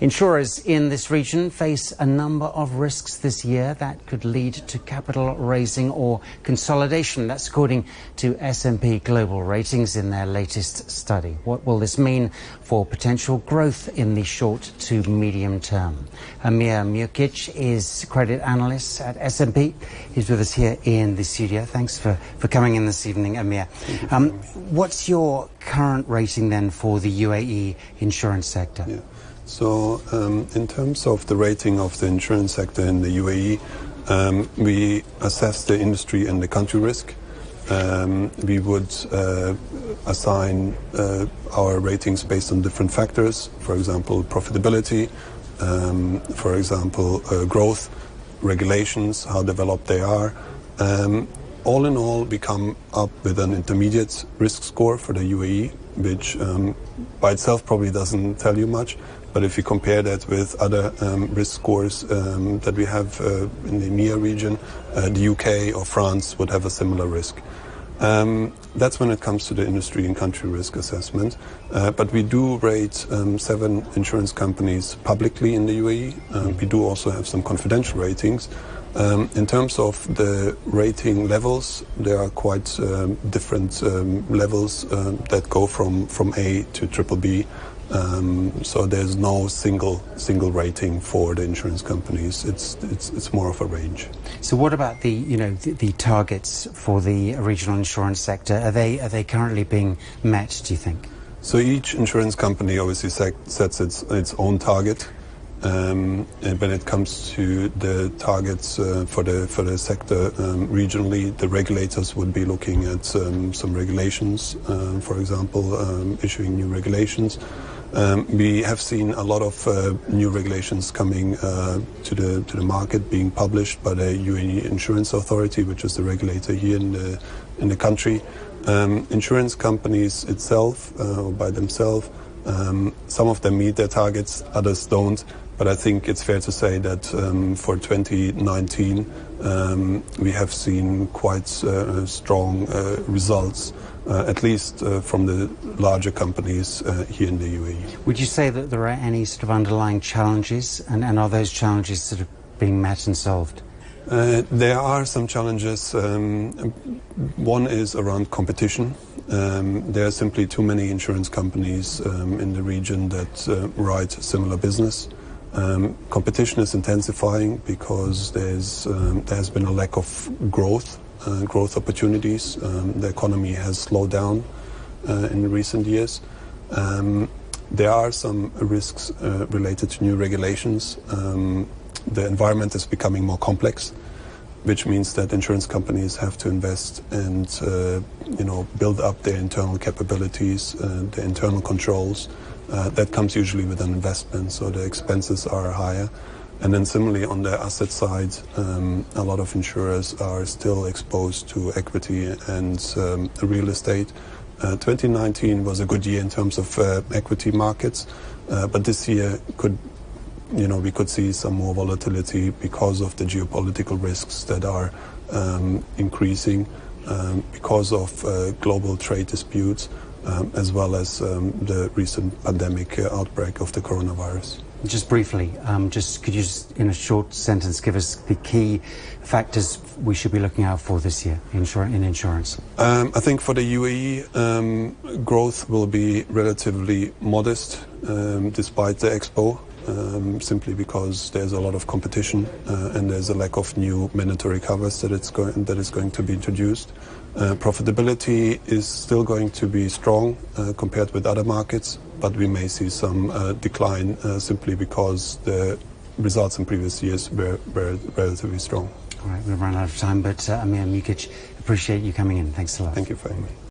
Insurers in this region face a number of risks this year that could lead to capital raising or consolidation. That's according to S&P Global Ratings in their latest study. What will this mean for potential growth in the short to medium term? Emir Muhkic is credit analyst at S&P. He's with us here in the studio. Thanks for coming in this evening, Emir. What's your current rating then for the UAE insurance sector? Yeah. So in terms of the rating of the insurance sector in the UAE, we assess the industry and the country risk. We would assign our ratings based on different factors, for example, profitability, for example, growth, regulations, how developed they are. All in all, we come up with an intermediate risk score for the UAE, which by itself probably doesn't tell you much. But if you compare that with other risk scores that we have in the Emir region, the UK or France would have a similar risk. That's when it comes to the industry and country risk assessment. But we do rate 7 insurance companies publicly in the UAE. We do also have some confidential ratings. In terms of the rating levels, there are quite different levels that go from A to triple B. So there's no single rating for the insurance companies. It's more of a range. So what about the targets for the regional insurance sector? Are they currently being met, do you think? So each insurance company obviously sets its own target. And when it comes to the targets for the sector regionally, the regulators would be looking at some regulations, for example, issuing new regulations. We have seen a lot of new regulations coming to the market, being published by the UAE Insurance Authority, which is the regulator here in the country. Insurance companies itself, or by themselves, some of them meet their targets, others don't. But I think it's fair to say that for 2019 we have seen quite strong results, at least from the larger companies here in the UAE. Would you say that there are any sort of underlying challenges, and are those challenges sort of being met and solved? There are some challenges. One is around competition. There are simply too many insurance companies in the region that write similar business. Competition is intensifying because there has been a lack of growth opportunities. The economy has slowed down in recent years. There are some risks related to new regulations. The environment is becoming more complex, which means that insurance companies have to invest and build up their internal capabilities, their internal controls. That comes usually with an investment, so the expenses are higher. And then similarly on the asset side, a lot of insurers are still exposed to equity and real estate. 2019 was a good year in terms of equity markets, but this year we could see some more volatility because of the geopolitical risks that are increasing, because of global trade disputes, as well as the recent pandemic outbreak of the coronavirus. Just briefly, could you in a short sentence give us the key factors we should be looking out for this year in insurance? I think for the UAE, growth will be relatively modest despite the expo, simply because there's a lot of competition and there's a lack of new mandatory covers that is going to be introduced. Profitability is still going to be strong compared with other markets, but we may see some decline simply because the results in previous years were relatively strong. All right, we've run out of time, but Emir Muhkic, appreciate you coming in. Thanks a lot. Thank you for having me.